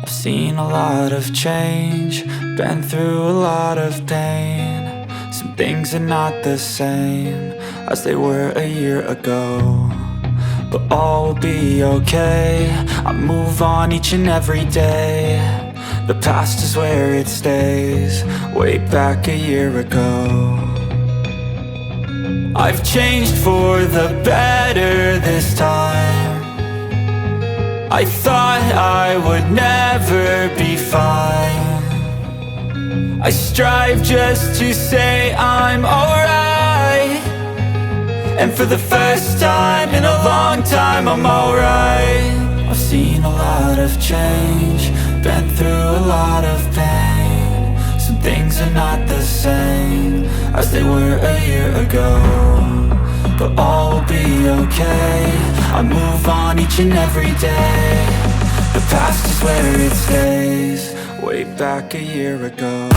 I've seen a lot of change, been through a lot of pain. Some things are not the same as they were a year ago, but all will be okay. I move on each and every day. The past is where it stays, way back a year ago. I've changed for the better this time. I thought I would never be fine. I strive just to say I'm alright, and for the first time in a long time I'm alright. I've seen a lot of change, been through a lot of pain. Some things are not the same as they were a year ago, but all will be okay. I move on each and every day. The past is where it stays, way back a year ago.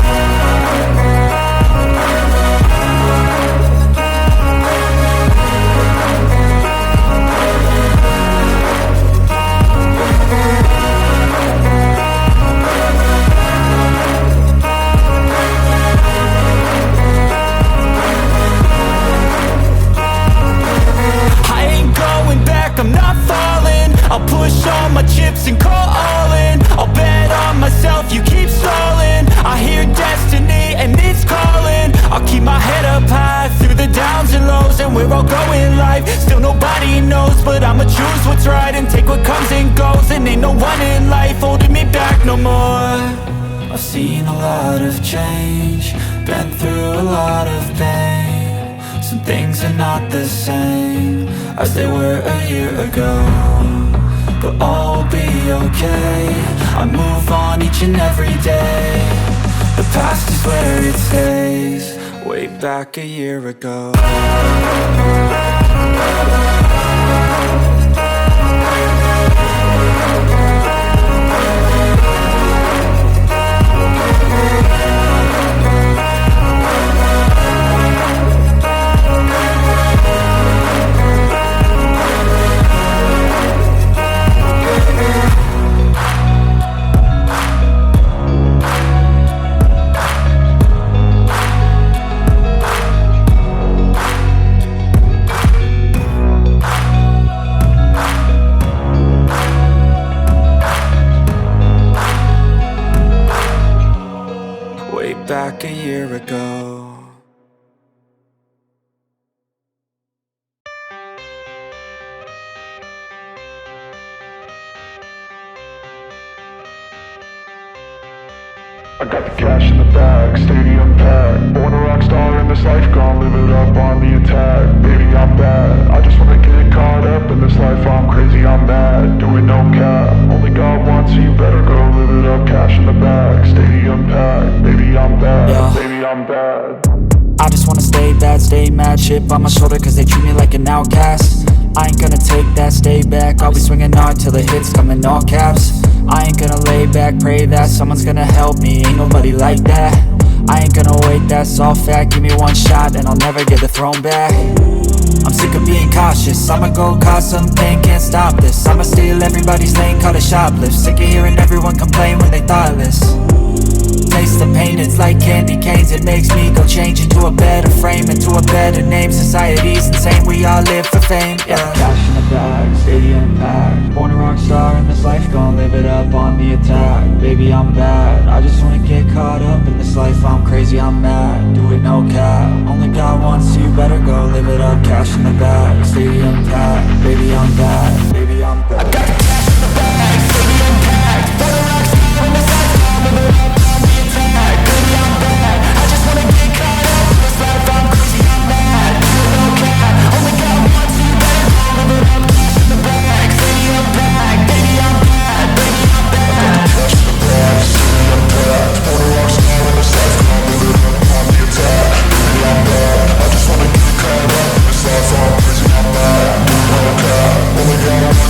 I'm not falling, I'll push all my chips and call all in. I'll bet on myself, you keep stalling. I hear destiny and it's calling. I'll keep my head up high through the downs and lows, and we're all going life. Still nobody knows, but I'ma choose what's right and take what comes and goes. And ain't no one in life holding me back no more. I've seen a lot of change, been through a lot of pain. Some things are not the same as they were a year ago, but all will be okay. I move on each and every day. The past is where it stays, way back a year ago. Back a year ago. I got the cash in the bag, stadium packed. Born a rock star in this life, gon' live it up on the attack. Baby, I'm bad, I just wanna get caught up in this life. I'm crazy, I'm mad, doing no cap. Only God wants you, better go live it up. Cash in the bag, stadium packed. Baby, I'm bad, baby, I'm bad. I just wanna stay bad, stay mad. Chip on my shoulder cause they treat me like an outcast. I ain't gonna take that, stay back. I'll be swinging hard till the hits come in all caps. I ain't gonna lay back, pray that someone's gonna help me. Ain't nobody like that. I ain't gonna wait, that's all fact. Give me one shot and I'll never get the throne back. I'm sick of being cautious, I'ma go cause something, can't stop this. I'ma steal everybody's lane, call it shoplift. Sick of hearing everyone complain when they thoughtless. Taste the pain, it's like candy canes. It makes me go change into a better frame, into a better name. Society's insane, we all live for fame, yeah. Cash in the bag, stadium packed. Born a rock star in this life, gon' live it up on the attack. Baby, I'm bad, I just wanna get caught up in this life. I'm crazy, I'm mad, do it no cap. Only God wants you, better go live it up. Cash in the bag, stadium packed. Baby, I'm bad, baby, I'm bad. I got the cash in the bag, stadium packed. Born a rock star in this life, gon' live it up. Baby, I'm bad, I just wanna get caught up in this life. I'm crazy, I'm mad, do it no cap. Only God wants you, better go live it up. Cash in the bag, stadium packed. Baby, I'm bad, baby, I'm bad. Cash in the bag, stadium packed. Born a rock star in this life, gon' live it up on the attack. Baby, I'm bad, I just wanna get caught up in this life. I'm crazy, I'm mad, do it no cap. Only God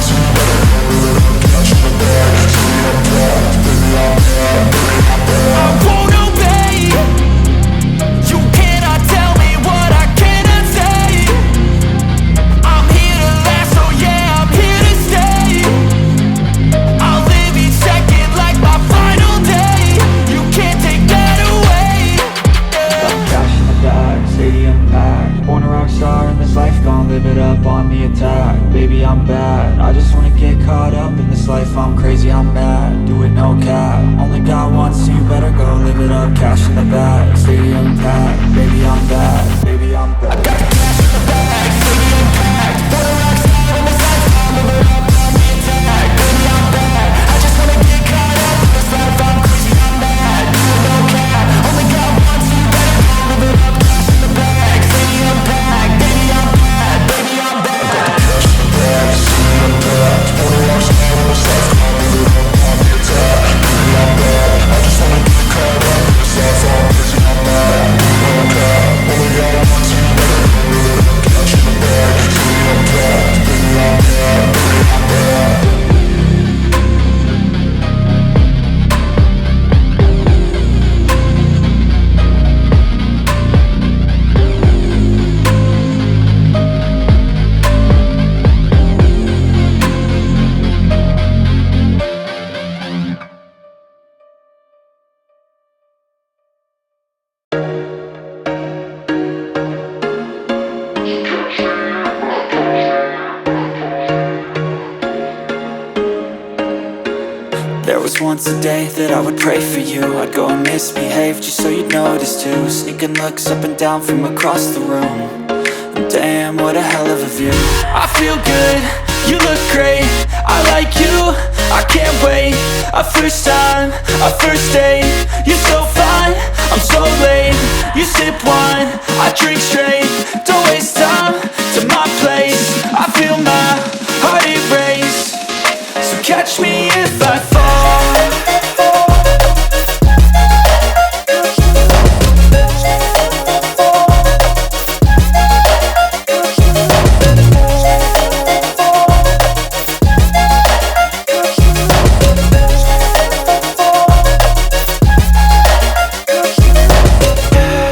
I'm crazy, I'm mad, do it no cap. Only got one, so you better go live it up. Cash in the bag, stadium packed. Baby, I'm bad, baby, I'm bad. I got the cash in the bag, stadium packed. Born a rock star on the side, live it up on the attack. Baby, I'm bad, I just wanna get caught up in this life. I'm crazy, I'm mad, do it no cap. Only got one, so you better go live it up. Cash in the bag, stadium packed. Baby, I'm bad, baby, I'm bad. I got the cash in the bag, stadium packed. Born a rock star on the side, live it up on the attack. Baby, I'm bad, I just wanna get caught up in this life. I'm crazy, I'm mad, do it no cap. Only got one, so you better go live it up. Cash in the bag, stadium packed. Baby, I'm bad, baby, I'm bad. There was once a day that I would pray for you. I'd go and misbehave just so you'd notice too. Sneaking looks up and down from across the room. And damn, what a hell of a view. I feel good, you look great, I like you, I can't wait. A first time, a first date. You're so fine, I'm so late. You sip wine, I drink straight. Don't waste time to my place. I feel my heart erase. So catch me if I fall.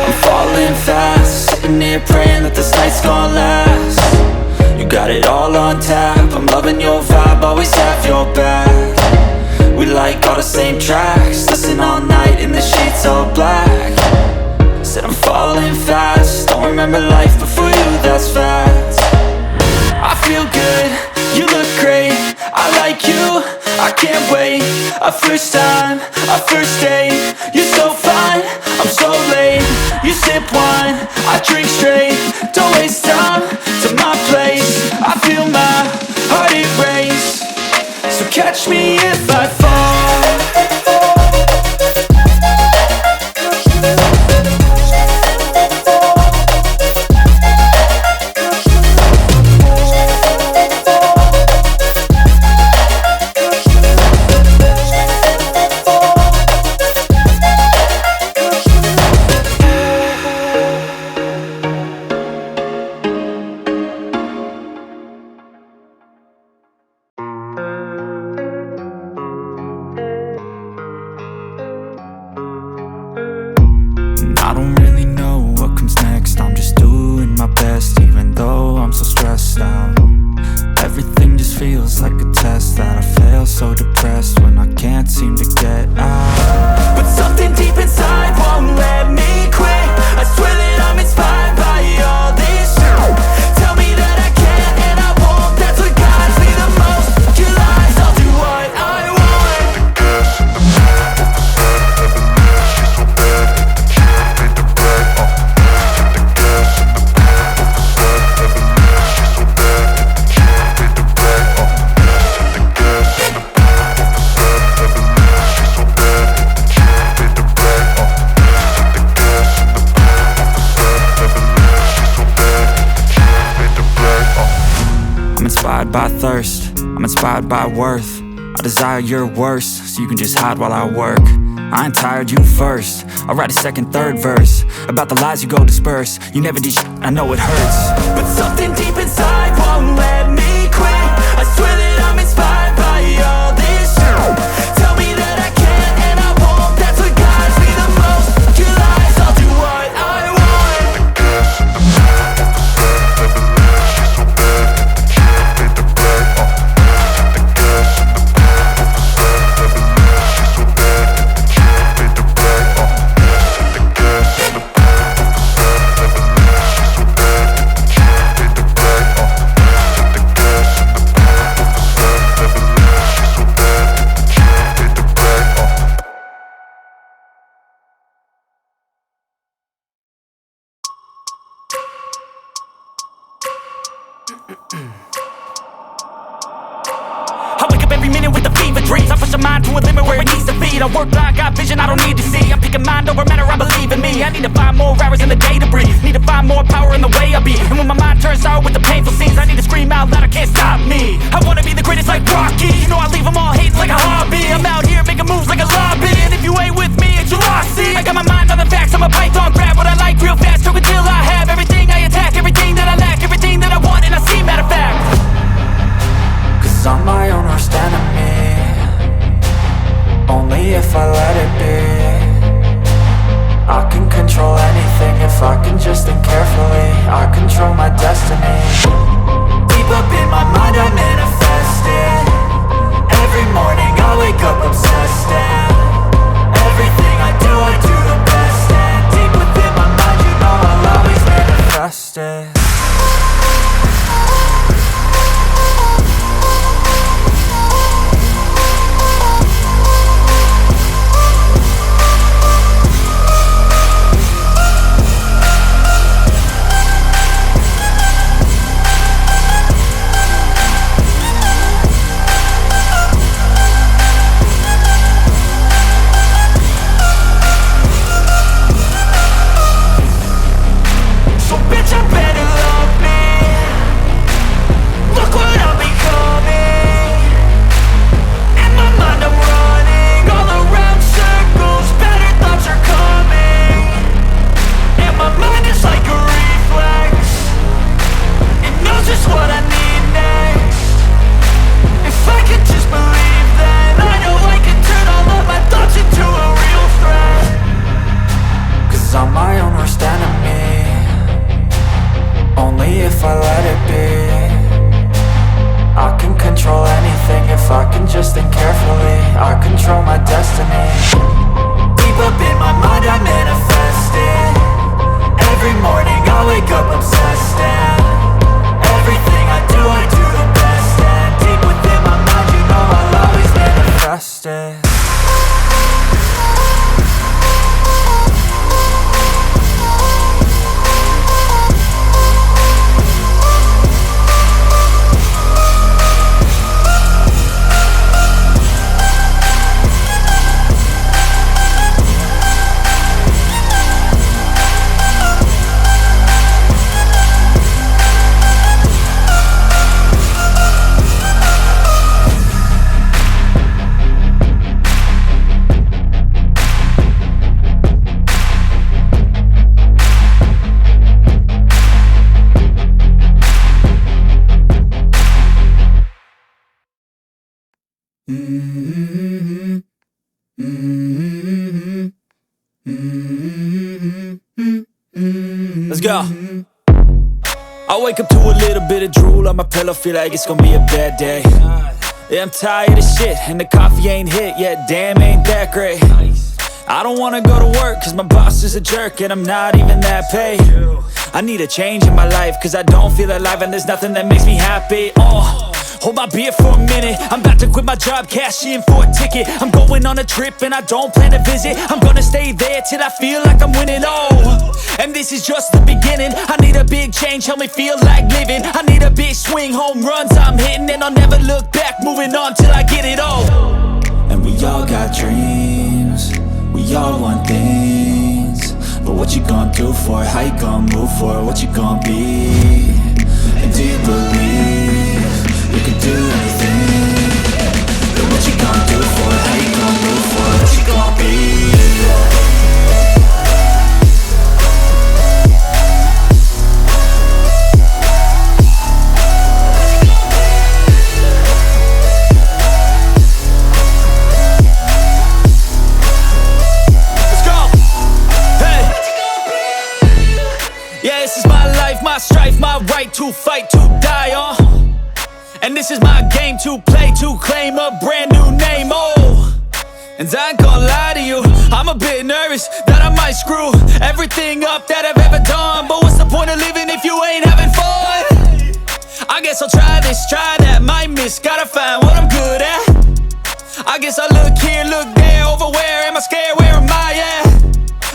I'm falling fast, sitting here praying that this night's gonna last. You got it all on tap, I'm loving your vibe, always have your back. We like all the same tracks, listen all night in the sheets all black. Said I'm falling fast, don't remember life before you, that's fact. I feel good, you look great, I like you, I can't wait. A first time, a first date. You're so fine, I'm so late. You sip wine, I drink straight. Don't waste time to my place. I feel my heart erase. So catch me if I fall. I don't really know what comes next. I'm just doing my best, even though I'm so stressed out. Everything just feels like a test that I fail, so depressed when I can't seem to get out. But something deep inside won't let me quit. I swear that I'm inspired by all this shit. Tell me that I can't and I won't. That's what guides me the most. Your lies, I'll do what I want. The gas in the back of the sun, never leave, she's so bad. Hit the brag, hit the gas in the back of the sun, never leave, she's so bad. Hit the brag, hit the gas in the back of the sun, never leave, she's so bad. Hit the brag, hit the gas in the back of the sun, never leave, she's so bad. Hit the brag, I'm inspired by thirst, I'm inspired by worth. I desire your worst, so you can just hide while I work. I ain't tired, you first. I'll write a second, third verse about the lies you go disperse. You never did shit, I know it hurts. But something deep inside won't let me quit. I swear that I'm inspired by all this shit. Tell me that I can't and I won't. That's what guides me the most. Your lies, I'll do what I want. the gas in the back of the sun, never leave, she's so bad. Hit the brag, hit the gas in the back of the sun, never leave, she's so bad. Hit the brag, hit the gas in the back of the sun, never leave, she's so bad. Hit the brag, hit the mind to a limit where it needs to be. I work blind, got vision I don't need to see. I'm picking mind over matter, I believe in me. I need to find more hours in the day to breathe. Need to find more power in the way I be. And when my mind turns sour with the painful scenes, I need to scream out loud, I can't stop me. I wanna be the greatest like Rocky. You know I leave them all hating like a hobby. I'm out here making moves like a lobby. And if you ain't with me, it's your loss, see. I got my mind on the facts, I'm a python, grab what I like real fast. Took until I have everything I attack, everything that I lack, everything that I want, and I see, matter of fact. Cause I'm my own worst enemy, only if I let it be. I can control anything if I can just think carefully. I control my destiny. Deep up in my mind I manifest it. Every morning I wake up obsessed, and everything I do the best. And deep within my mind you know I'll always manifest it. Let's go. I wake up to a little bit of drool on my pillow, feel like it's gonna be a bad day. Yeah, I'm tired of shit, and the coffee ain't hit yet, damn ain't that great. I don't wanna go to work, cause my boss is a jerk, and I'm not even that paid. I need a change in my life, cause I don't feel alive, and there's nothing that makes me happy. Hold my beer for a minute, I'm about to quit my job, cash in for a ticket. I'm going on a trip and I don't plan to visit. I'm gonna stay there till I feel like I'm winning, and this is just the beginning. I need a big change, help me feel like living. I need a big swing, home runs I'm hitting, and I'll never look back, moving on till I get it all. And we all got dreams, we all want things, but what you gonna do for it? How you gonna move for it? What you gonna be? And do you believe you can do anything? But what you gonna do for it? How you gonna move for it? What you gonna be? My strife, my right to fight, to die on. And this is my game to play, to claim a brand new name, And I ain't gonna lie to you, I'm a bit nervous that I might screw everything up that I've ever done. But what's the point of living if you ain't having fun? I guess I'll try this, try that, might miss, gotta find what I'm good at. I guess I look here, look there, over where am I scared, where am I at?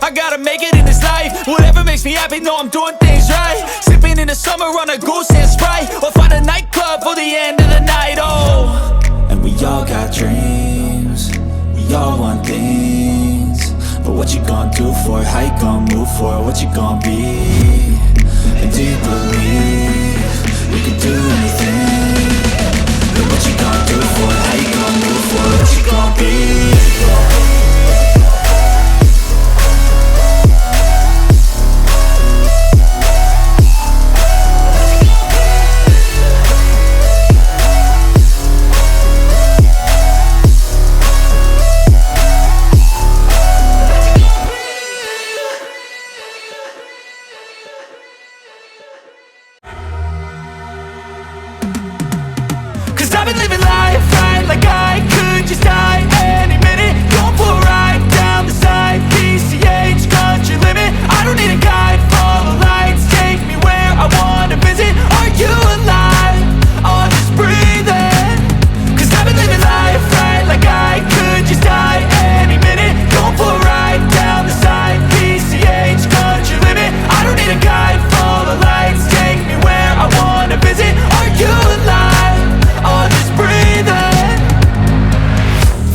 I gotta make it in this life, whatever makes me happy, know I'm doing things right. Sipping in the summer on a Goose and Sprite, or find a nightclub for the end of the night, And we all got dreams, we all want things, but what you gonna do for it? How you gonna move for it? What you gonna be? And do you believe you can do anything? But what you gonna do for it? How you gonna move for it? What you gonna be? I've been living life right like I could just die any minute. Going for a ride down the side, PCH, country limit. I don't need a guide, follow lights, take me where I wanna visit. Are you alive? Or just breathing? Cause I've been living life right like I could just die any minute. Going for a ride down the side, PCH, country limit. I don't need a guide, follow lights, take me where I wanna visit. Are you alive? Or just breathing?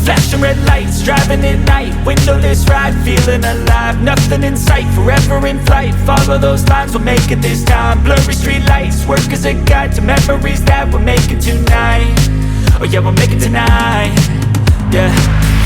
Flashing red lights, driving at night, windowless ride, feeling alive. Nothing in sight, forever in flight. Follow those lines, we'll make it this time. Blurry street lights, work as a guide to memories that we're making tonight. Oh yeah, we'll make it tonight. Yeah,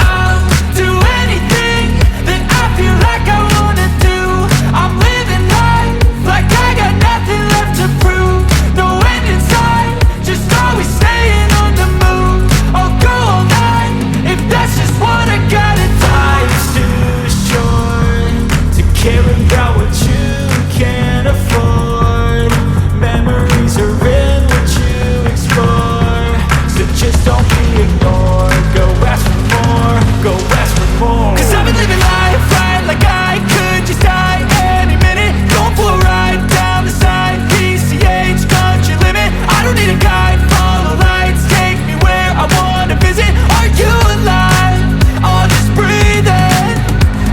I'll do anything that I feel like I wanna do. I'm living life like I got nothing left to prove. No end in sight, just always staying on the move. I'll go all night if that's just what I gotta do. Life's too short to care about what you can't afford. Memories are in what you explore, so just don't be ignored. Go ask for more, go ask for more. Cause I've been living life right like I could just die any minute. Going for a ride down the side, PCH, country limit. I don't need a guide, follow lights, take me where I wanna visit. Are you alive? Or just breathing?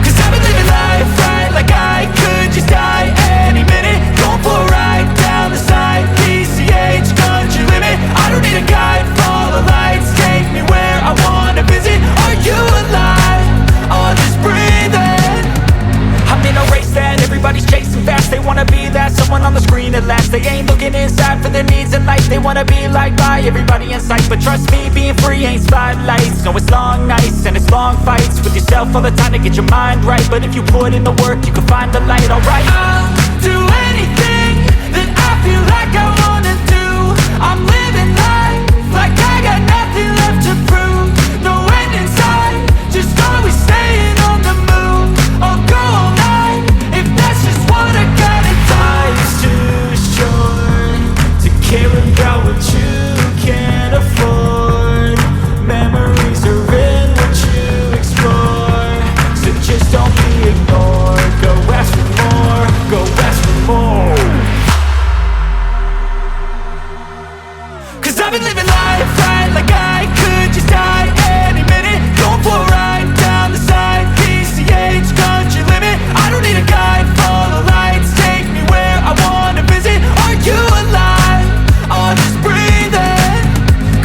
Cause I've been living life right like I could just die any minute. Going for a ride down the side, PCH, country limit. I don't need a guide, follow lights, take me where I wanna visit. Are you alive? Or just breathing? I'm in a race that everybody's chasing fast. They wanna be that someone on the screen at last. They ain't looking inside for their needs in life. They wanna be liked by everybody in sight. But trust me, being free ain't spotlights. No, it's long nights and it's long fights with yourself all the time to get your mind right. But if you put in the work, you can find the light, alright. I'll do anything that I feel like I wanna do. I'm living life like I got nothing left to prove. No end in sight, just always staying on the move. I'll go all night if that's just what I gotta do. Life's too short to care about what you can't afford. Memories are in what you explore, so just don't be ignored. Go ask for more, go ask for more. Cause I've been living life right like I could just die any minute. Going for a ride down the side, PCH, country limit. I don't need a guide, follow lights, take me where I wanna visit. Are you alive? Or just breathing?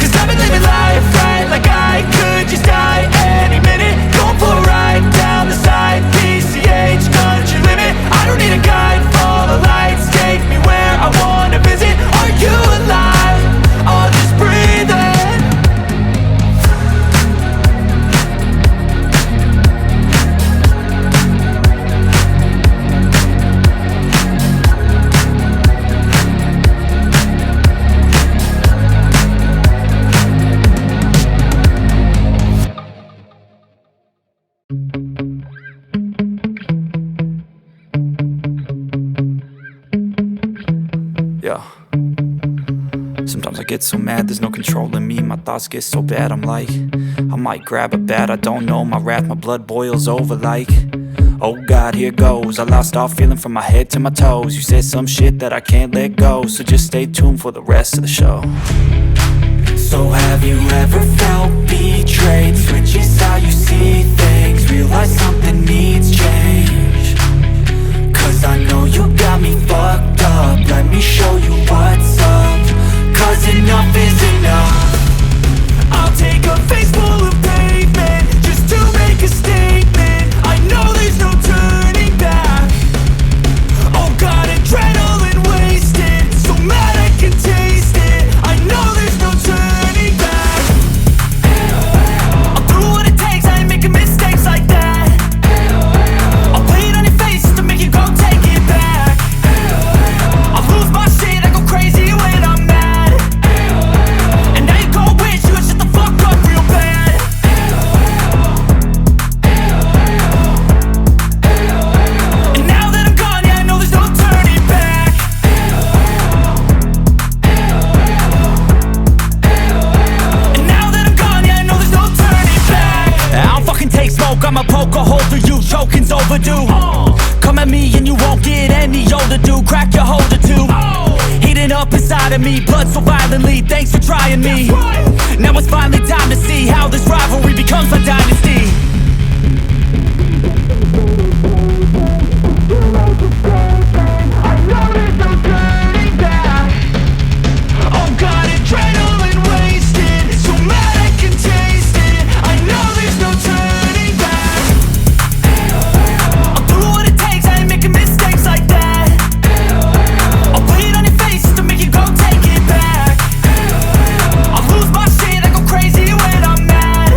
Cause I've been living life right like I could just die any minute. Going for a ride down the side, PCH, country limit. I don't need a guide, follow lights, take me where I wanna visit. Are you alive? Or just breathing? Yeah. Sometimes I get so mad, there's no controlling me. My thoughts get so bad, I'm like, I might grab a bat, I don't know. My wrath, my blood boils over like, oh God, here goes. I lost all feeling from my head to my toes. You said some shit that I can't let go, so just stay tuned for the rest of the show. So have you ever felt betrayed? Switches how you see things, realize something needs change. Cause I know you got me fucked up, let me show you what's up. Cause enough is enough. I'll take a face full of pavement just to overdue. Come at me and you won't get any older, dude. Crack your holder too. Heating up inside of me, blood so violently. Thanks for trying me. Now it's finally time to see how this rivalry becomes a dynasty. Oh God, adrenaline wasted, so mad I can taste it. I know there's no turning back. I'll do what it takes, I ain't making mistakes like that. I'll put it on your face to make you go take it back. I'll lose my shit, I go crazy when I'm mad.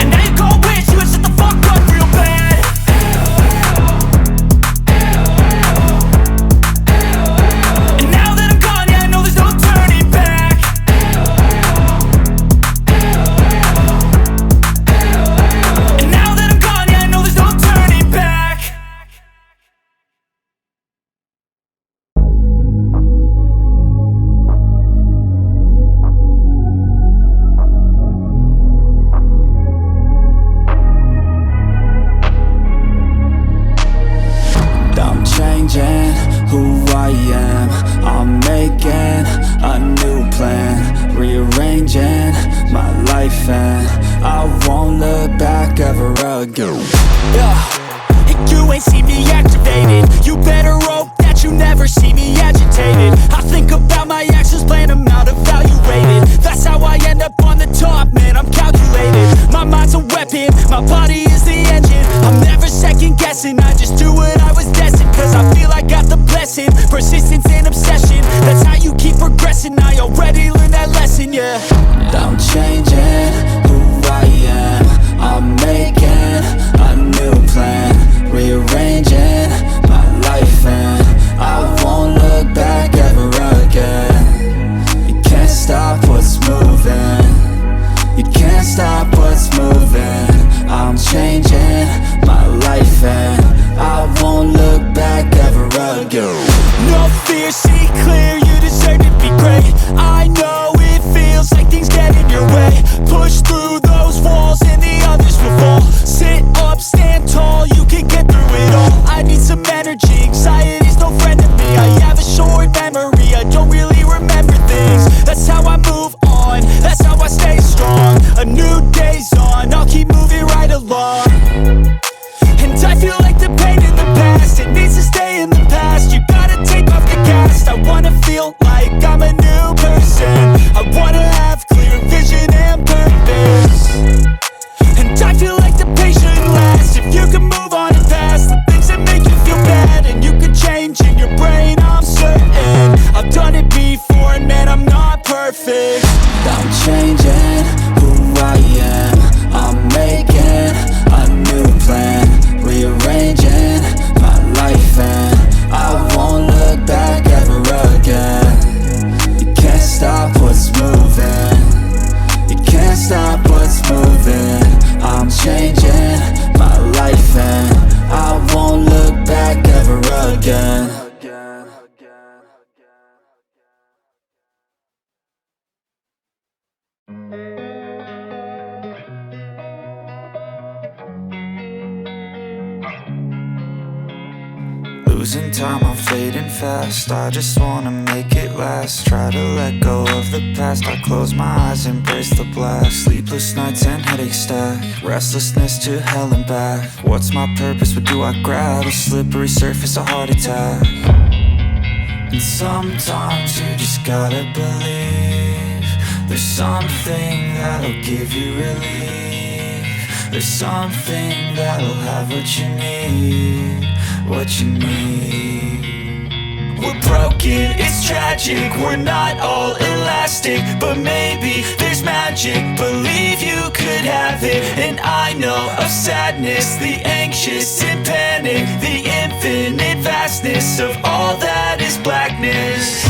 And now you gon' wish you would shut the fuck up real bad. And now that I'm gone, yeah, I know there's no turning back. And now that I'm gone, yeah, I know there's no turning back. I'm changing who I am. I'm making a new plan, rearranging my life, and I won't look back ever again. And you ain't see me activated. You better hope that you never see me agitated. I think about my actions, plan them out, evaluated. That's how I end up on the top, man, I'm calculated. My mind's a weapon, my body is the engine. I'm never second guessing, I just do what I was destined. Cause I feel I got the blessing, persistence and obsession. That's how you keep progressing, I already learned that lesson, yeah. I'm changing who I am. I'm making a new plan, rearranging my life, and I won't look back ever again. You can't stop what's moving. You can't stop what's moving. I'm changing my life, and I won't look back ever again. No fear, see clear, you deserve to be great. I know it feels like things get in your way. Push through those walls and the others will fall. Sit up, stand tall, you can get through it all. I need some energy, anxiety's no friend to me. I have a short memory, I don't really remember things. That's how I move on, that's how I stay strong. A new day's on, I'll keep moving right along. And I feel like the pain in the past, it needs to stay in the past. You gotta take off the cast. I wanna feel like I'm a new person. I wanna have clear vision and purpose. And I feel like the pain shouldn't last. If you can move on and past the things that make you feel bad, and you can change in your brain, I'm certain. I've done it before and man, I'm not perfect. I'm changing who I am. I'm making a new plan, rearranging my life, and I won't look back ever again. You can't stop what's moving. You can't stop what's moving. I'm changing my life, and I won't look back ever again. Losing time, I'm fading fast. I just wanna make it last. Try to let go of the past. I close my eyes, embrace the blast. Sleepless nights and headaches stack. Restlessness to hell and back. What's my purpose? What do I grab? A slippery surface, a heart attack. And sometimes you just gotta believe there's something that'll give you relief. There's something that'll have what you need. What you need. We're broken, it's tragic, we're not all elastic. But maybe there's magic, believe you could have it. And I know of sadness, the anxious and panic, the infinite vastness of all that is blackness.